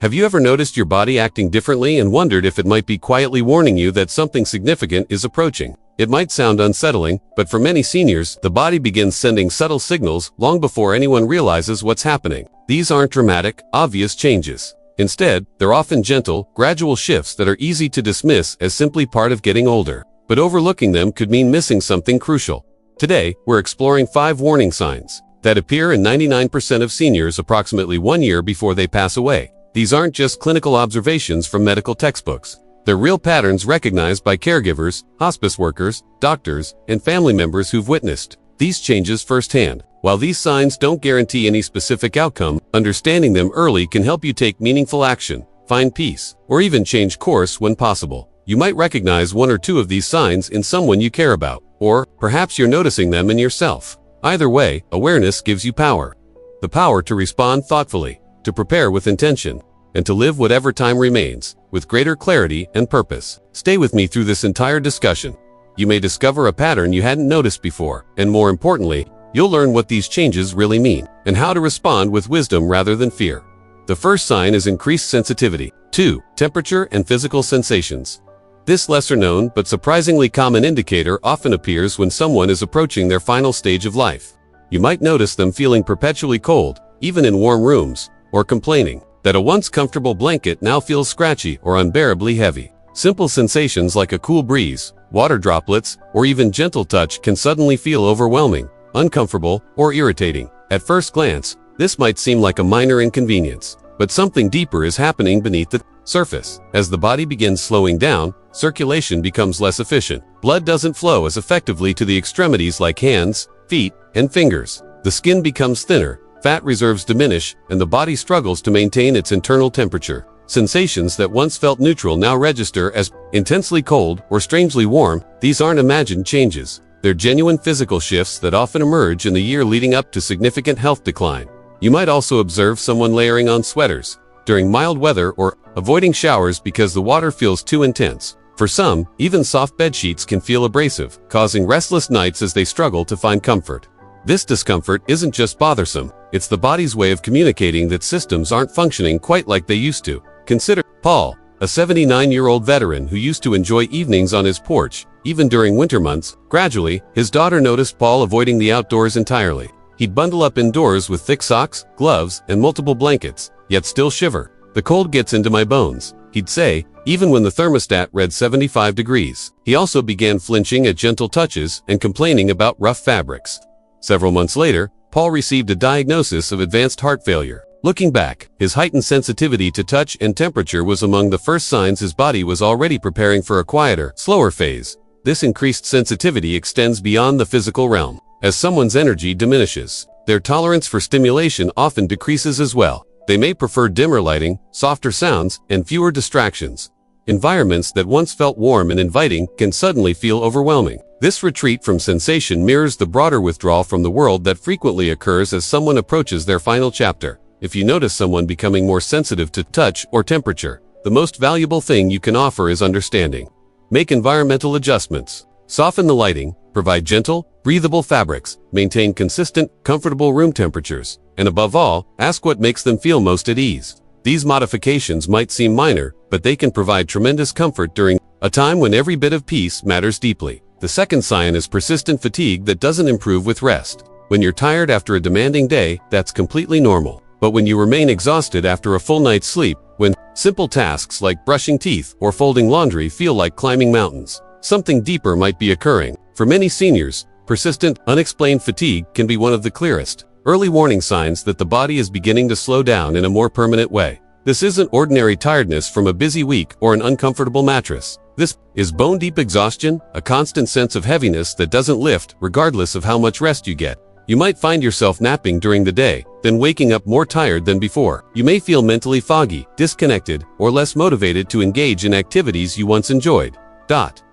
Have you ever noticed your body acting differently and wondered if it might be quietly warning you that something significant is approaching? It might sound unsettling, but for many seniors, the body begins sending subtle signals long before anyone realizes what's happening. These aren't dramatic, obvious changes. Instead, they're often gentle, gradual shifts that are easy to dismiss as simply part of getting older. But overlooking them could mean missing something crucial. Today, we're exploring 5 warning signs that appear in 99% of seniors approximately 1 year before they pass away. These aren't just clinical observations from medical textbooks. They're real patterns recognized by caregivers, hospice workers, doctors, and family members who've witnessed these changes firsthand. While these signs don't guarantee any specific outcome, understanding them early can help you take meaningful action, find peace, or even change course when possible. You might recognize 1 or 2 of these signs in someone you care about, or perhaps you're noticing them in yourself. Either way, awareness gives you power. The power to respond thoughtfully, to prepare with intention, and to live whatever time remains, with greater clarity and purpose. Stay with me through this entire discussion. You may discover a pattern you hadn't noticed before, and more importantly, you'll learn what these changes really mean, and how to respond with wisdom rather than fear. The first sign is increased sensitivity. 2. Temperature and physical sensations. This lesser-known but surprisingly common indicator often appears when someone is approaching their final stage of life. You might notice them feeling perpetually cold, even in warm rooms, or complaining that a once comfortable blanket now feels scratchy or unbearably heavy. Simple sensations like a cool breeze, water droplets, or even gentle touch can suddenly feel overwhelming, uncomfortable, or irritating. At first glance, this might seem like a minor inconvenience, but something deeper is happening beneath the surface. As the body begins slowing down, circulation becomes less efficient. Blood doesn't flow as effectively to the extremities like hands, feet, and fingers. The skin becomes thinner, fat reserves diminish, and the body struggles to maintain its internal temperature. Sensations that once felt neutral now register as intensely cold or strangely warm. These aren't imagined changes. They're genuine physical shifts that often emerge in the year leading up to significant health decline. You might also observe someone layering on sweaters during mild weather or avoiding showers because the water feels too intense. For some, even soft bed sheets can feel abrasive, causing restless nights as they struggle to find comfort. This discomfort isn't just bothersome, it's the body's way of communicating that systems aren't functioning quite like they used to. Consider Paul, a 79-year-old veteran who used to enjoy evenings on his porch, even during winter months. Gradually, his daughter noticed Paul avoiding the outdoors entirely. He'd bundle up indoors with thick socks, gloves, and multiple blankets, yet still shiver. "The cold gets into my bones," he'd say, even when the thermostat read 75 degrees. He also began flinching at gentle touches and complaining about rough fabrics. Several months later, Paul received a diagnosis of advanced heart failure. Looking back, his heightened sensitivity to touch and temperature was among the first signs his body was already preparing for a quieter, slower phase. This increased sensitivity extends beyond the physical realm. As someone's energy diminishes, their tolerance for stimulation often decreases as well. They may prefer dimmer lighting, softer sounds, and fewer distractions. Environments that once felt warm and inviting can suddenly feel overwhelming. This retreat from sensation mirrors the broader withdrawal from the world that frequently occurs as someone approaches their final chapter. If you notice someone becoming more sensitive to touch or temperature, the most valuable thing you can offer is understanding. Make environmental adjustments. Soften the lighting, provide gentle, breathable fabrics, maintain consistent, comfortable room temperatures, and above all, ask what makes them feel most at ease. These modifications might seem minor, but they can provide tremendous comfort during a time when every bit of peace matters deeply. The second sign is persistent fatigue that doesn't improve with rest. When you're tired after a demanding day, that's completely normal. But when you remain exhausted after a full night's sleep, when simple tasks like brushing teeth or folding laundry feel like climbing mountains, something deeper might be occurring. For many seniors, persistent, unexplained fatigue can be one of the clearest early warning signs that the body is beginning to slow down in a more permanent way. This isn't ordinary tiredness from a busy week or an uncomfortable mattress. This is bone-deep exhaustion, a constant sense of heaviness that doesn't lift regardless of how much rest you get. You might find yourself napping during the day, then waking up more tired than before. You may feel mentally foggy, disconnected, or less motivated to engage in activities you once enjoyed.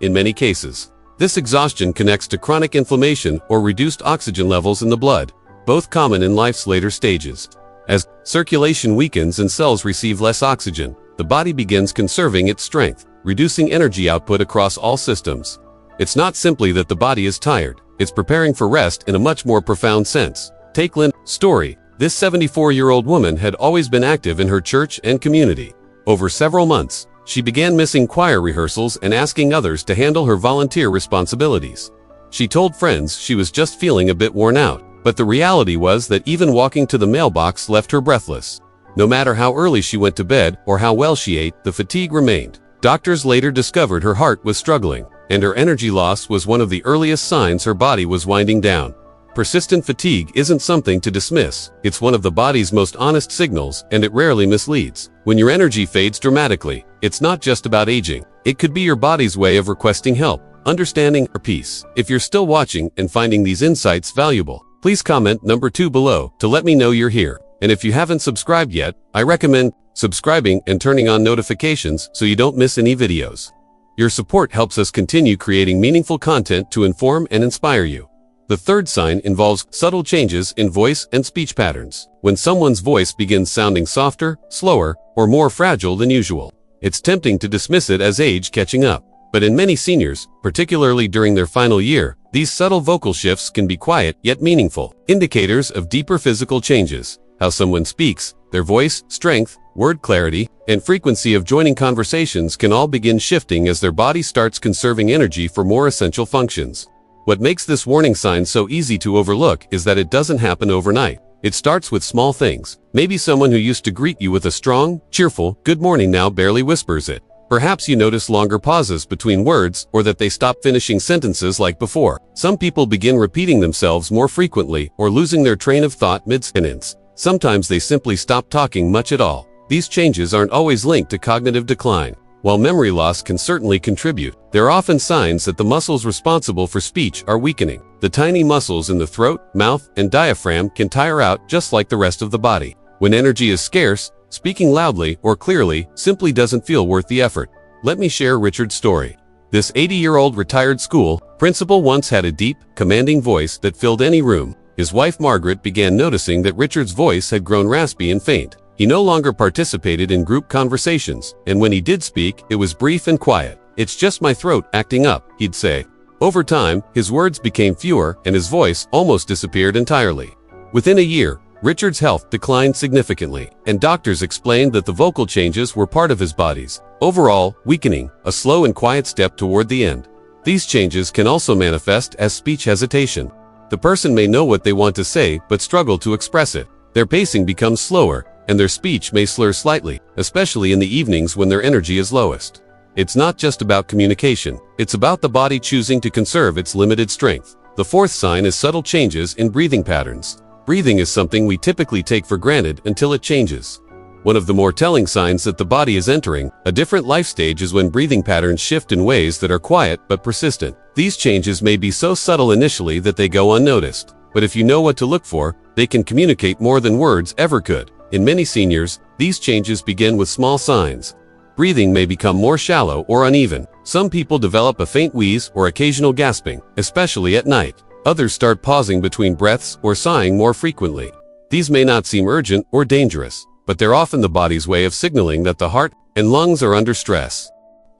In many cases, this exhaustion connects to chronic inflammation or reduced oxygen levels in the blood, both common in life's later stages. As circulation weakens and cells receive less oxygen, the body begins conserving its strength, reducing energy output across all systems. It's not simply that the body is tired, it's preparing for rest in a much more profound sense. Take Lynn's story. This 74-year-old woman had always been active in her church and community. Over several months, she began missing choir rehearsals and asking others to handle her volunteer responsibilities. She told friends she was just feeling a bit worn out, but the reality was that even walking to the mailbox left her breathless. No matter how early she went to bed or how well she ate, the fatigue remained. Doctors later discovered her heart was struggling, and her energy loss was one of the earliest signs her body was winding down. Persistent fatigue isn't something to dismiss. It's one of the body's most honest signals, and it rarely misleads. When your energy fades dramatically, it's not just about aging. It could be your body's way of requesting help, understanding, or peace. If you're still watching and finding these insights valuable, please comment number 2 below to let me know you're here. And if you haven't subscribed yet, I recommend subscribing and turning on notifications so you don't miss any videos. Your support helps us continue creating meaningful content to inform and inspire you. The third sign involves subtle changes in voice and speech patterns. When someone's voice begins sounding softer, slower, or more fragile than usual, it's tempting to dismiss it as age catching up. But in many seniors, particularly during their final year, these subtle vocal shifts can be quiet yet meaningful, indicators of deeper physical changes. How someone speaks, their voice, strength, word clarity, and frequency of joining conversations can all begin shifting as their body starts conserving energy for more essential functions. What makes this warning sign so easy to overlook is that it doesn't happen overnight. It starts with small things. Maybe someone who used to greet you with a strong, cheerful, "Good morning" now barely whispers it. Perhaps you notice longer pauses between words, or that they stop finishing sentences like before. Some people begin repeating themselves more frequently or losing their train of thought mid-sentence. Sometimes they simply stop talking much at all. These changes aren't always linked to cognitive decline. While memory loss can certainly contribute, there are often signs that the muscles responsible for speech are weakening. The tiny muscles in the throat, mouth, and diaphragm can tire out just like the rest of the body. When energy is scarce, speaking loudly or clearly simply doesn't feel worth the effort. Let me share Richard's story. This 80-year-old retired school principal once had a deep, commanding voice that filled any room. His wife Margaret began noticing that Richard's voice had grown raspy and faint. He no longer participated in group conversations, and when he did speak, it was brief and quiet. "It's just my throat acting up," he'd say. Over time, his words became fewer and his voice almost disappeared entirely. Within a year, Richard's health declined significantly, and doctors explained that the vocal changes were part of his body's overall weakening, a slow and quiet step toward the end. These changes can also manifest as speech hesitation. The person may know what they want to say but struggle to express it. Their pacing becomes slower, and their speech may slur slightly, especially in the evenings when their energy is lowest. It's not just about communication, it's about the body choosing to conserve its limited strength. The fourth sign is subtle changes in breathing patterns. Breathing is something we typically take for granted until it changes. One of the more telling signs that the body is entering a different life stage is when breathing patterns shift in ways that are quiet but persistent. These changes may be so subtle initially that they go unnoticed, but if you know what to look for, they can communicate more than words ever could. In many seniors, these changes begin with small signs. Breathing may become more shallow or uneven. Some people develop a faint wheeze or occasional gasping, especially at night. Others start pausing between breaths or sighing more frequently. These may not seem urgent or dangerous, but they're often the body's way of signaling that the heart and lungs are under stress.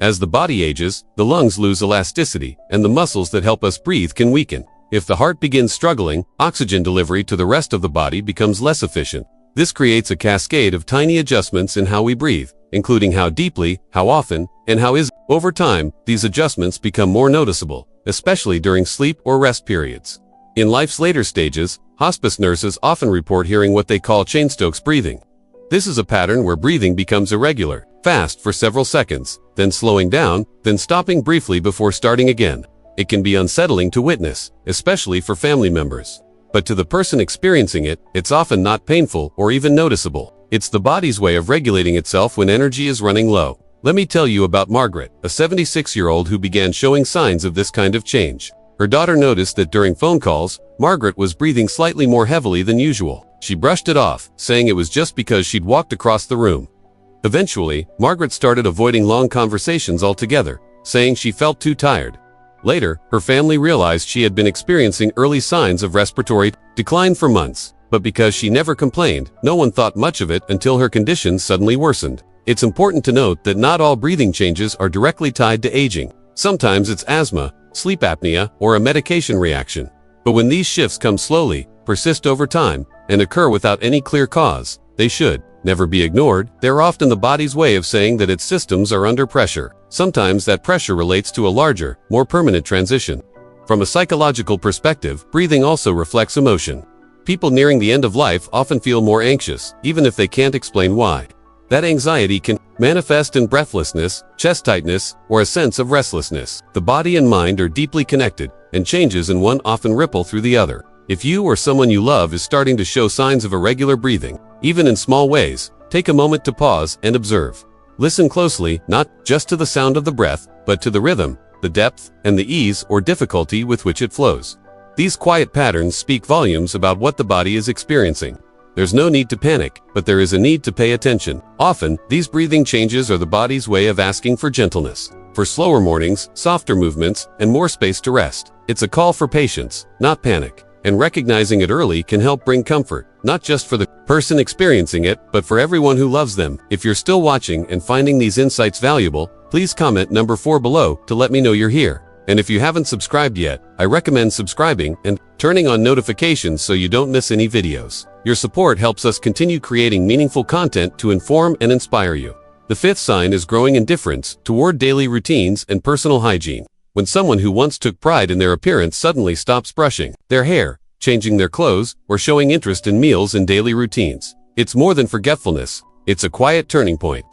As the body ages, the lungs lose elasticity, and the muscles that help us breathe can weaken. If the heart begins struggling, oxygen delivery to the rest of the body becomes less efficient. This creates a cascade of tiny adjustments in how we breathe, including how deeply, how often, and how easily. Over time, these adjustments become more noticeable, especially during sleep or rest periods. In life's later stages, hospice nurses often report hearing what they call Cheyne-Stokes breathing. This is a pattern where breathing becomes irregular, fast for several seconds, then slowing down, then stopping briefly before starting again. It can be unsettling to witness, especially for family members. But to the person experiencing it, it's often not painful or even noticeable. It's the body's way of regulating itself when energy is running low. Let me tell you about Margaret, a 76-year-old who began showing signs of this kind of change. Her daughter noticed that during phone calls, Margaret was breathing slightly more heavily than usual. She brushed it off, saying it was just because she'd walked across the room. Eventually, Margaret started avoiding long conversations altogether, saying she felt too tired. Later, her family realized she had been experiencing early signs of respiratory decline for months, but because she never complained, no one thought much of it until her condition suddenly worsened. It's important to note that not all breathing changes are directly tied to aging. Sometimes it's asthma, sleep apnea, or a medication reaction. But when these shifts come slowly, persist over time, and occur without any clear cause. They should never be ignored. They're often the body's way of saying that its systems are under pressure. Sometimes that pressure relates to a larger, more permanent transition. From a psychological perspective, breathing also reflects emotion. People nearing the end of life often feel more anxious, even if they can't explain why. That anxiety can manifest in breathlessness, chest tightness, or a sense of restlessness. The body and mind are deeply connected, and changes in one often ripple through the other. If you or someone you love is starting to show signs of irregular breathing, even in small ways, take a moment to pause and observe. Listen closely, not just to the sound of the breath, but to the rhythm, the depth, and the ease or difficulty with which it flows. These quiet patterns speak volumes about what the body is experiencing. There's no need to panic, but there is a need to pay attention. Often, these breathing changes are the body's way of asking for gentleness, for slower mornings, softer movements, and more space to rest. It's a call for patience, not panic. And recognizing it early can help bring comfort, not just for the person experiencing it, but for everyone who loves them. If you're still watching and finding these insights valuable, please comment number 4 below to let me know you're here. And if you haven't subscribed yet, I recommend subscribing and turning on notifications so you don't miss any videos. Your support helps us continue creating meaningful content to inform and inspire you. The 5th sign is growing indifference toward daily routines and personal hygiene. When someone who once took pride in their appearance suddenly stops brushing their hair, changing their clothes, or showing interest in meals and daily routines, it's more than forgetfulness, it's a quiet turning point.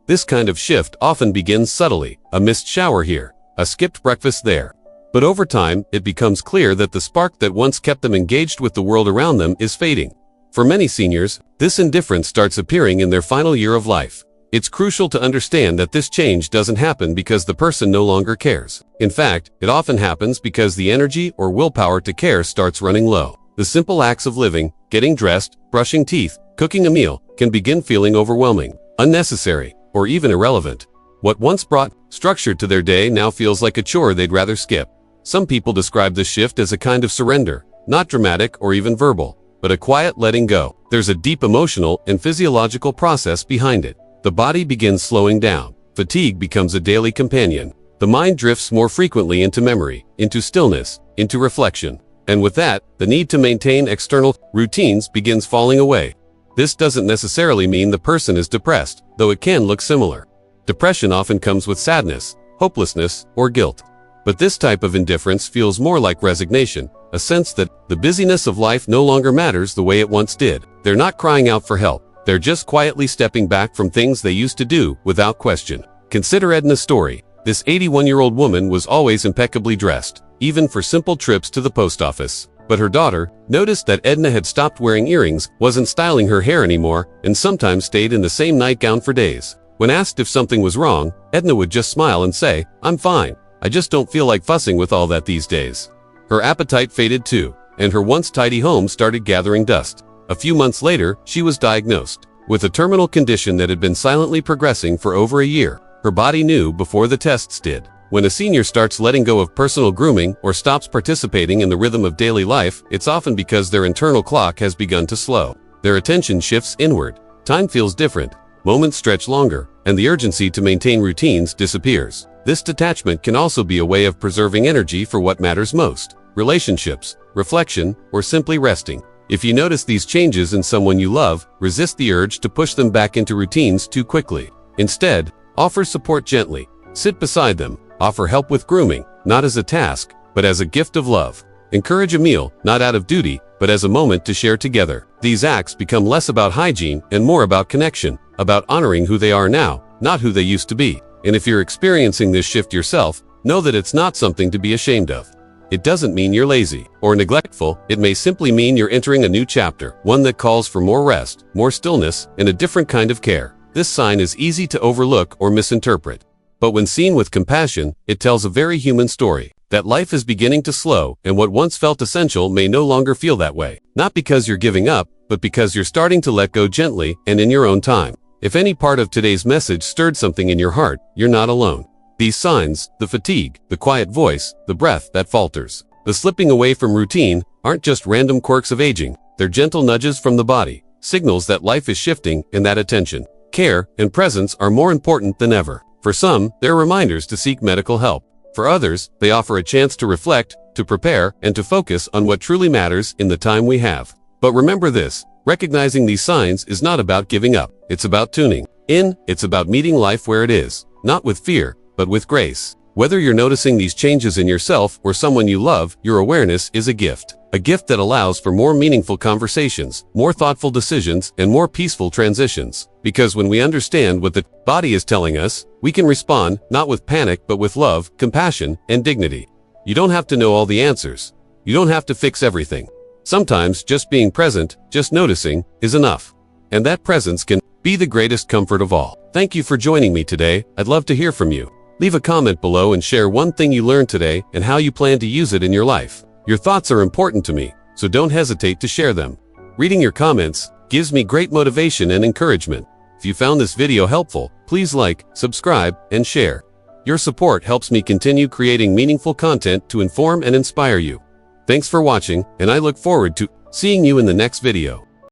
This kind of shift often begins subtly, a missed shower here, a skipped breakfast there. But over time, it becomes clear that the spark that once kept them engaged with the world around them is fading. For many seniors, this indifference starts appearing in their final year of life. It's crucial to understand that this change doesn't happen because the person no longer cares. In fact, it often happens because the energy or willpower to care starts running low. The simple acts of living, getting dressed, brushing teeth, cooking a meal, can begin feeling overwhelming, unnecessary, or even irrelevant. What once brought structure to their day now feels like a chore they'd rather skip. Some people describe this shift as a kind of surrender, not dramatic or even verbal, but a quiet letting go. There's a deep emotional and physiological process behind it. The body begins slowing down. Fatigue becomes a daily companion. The mind drifts more frequently into memory, into stillness, into reflection. And with that, the need to maintain external routines begins falling away. This doesn't necessarily mean the person is depressed, though it can look similar. Depression often comes with sadness, hopelessness, or guilt. But this type of indifference feels more like resignation, a sense that the busyness of life no longer matters the way it once did. They're not crying out for help. They're just quietly stepping back from things they used to do without question. Consider Edna's story. This 81-year-old woman was always impeccably dressed, even for simple trips to the post office. But her daughter noticed that Edna had stopped wearing earrings, wasn't styling her hair anymore, and sometimes stayed in the same nightgown for days. When asked if something was wrong, Edna would just smile and say, "I'm fine. I just don't feel like fussing with all that these days." Her appetite faded too, and her once tidy home started gathering dust. A few months later, she was diagnosed with a terminal condition that had been silently progressing for over a year. Her body knew before the tests did. When a senior starts letting go of personal grooming or stops participating in the rhythm of daily life, it's often because their internal clock has begun to slow. Their attention shifts inward. Time feels different. Moments stretch longer, and the urgency to maintain routines disappears. This detachment can also be a way of preserving energy for what matters most: relationships, reflection, or simply resting. If you notice these changes in someone you love, resist the urge to push them back into routines too quickly. Instead, offer support gently. Sit beside them. Offer help with grooming, not as a task, but as a gift of love. Encourage a meal, not out of duty, but as a moment to share together. These acts become less about hygiene and more about connection, about honoring who they are now, not who they used to be. And if you're experiencing this shift yourself, know that it's not something to be ashamed of. It doesn't mean you're lazy or neglectful. It may simply mean you're entering a new chapter, one that calls for more rest, more stillness, and a different kind of care. This sign is easy to overlook or misinterpret. But when seen with compassion, it tells a very human story, that life is beginning to slow, and what once felt essential may no longer feel that way. Not because you're giving up, but because you're starting to let go gently and in your own time. If any part of today's message stirred something in your heart, you're not alone. These signs, the fatigue, the quiet voice, the breath that falters, the slipping away from routine, aren't just random quirks of aging. They're gentle nudges from the body, signals that life is shifting and that attention, care, and presence are more important than ever. For some, they're reminders to seek medical help. For others, they offer a chance to reflect, to prepare, and to focus on what truly matters in the time we have. But remember this, recognizing these signs is not about giving up. It's about tuning in. It's about meeting life where it is, not with fear, but with grace. Whether you're noticing these changes in yourself or someone you love, your awareness is a gift. A gift that allows for more meaningful conversations, more thoughtful decisions, and more peaceful transitions. Because when we understand what the body is telling us, we can respond, not with panic but with love, compassion, and dignity. You don't have to know all the answers. You don't have to fix everything. Sometimes just being present, just noticing, is enough. And that presence can be the greatest comfort of all. Thank you for joining me today. I'd love to hear from you. Leave a comment below and share one thing you learned today and how you plan to use it in your life. Your thoughts are important to me, so don't hesitate to share them. Reading your comments gives me great motivation and encouragement. If you found this video helpful, please like, subscribe, and share. Your support helps me continue creating meaningful content to inform and inspire you. Thanks for watching, and I look forward to seeing you in the next video.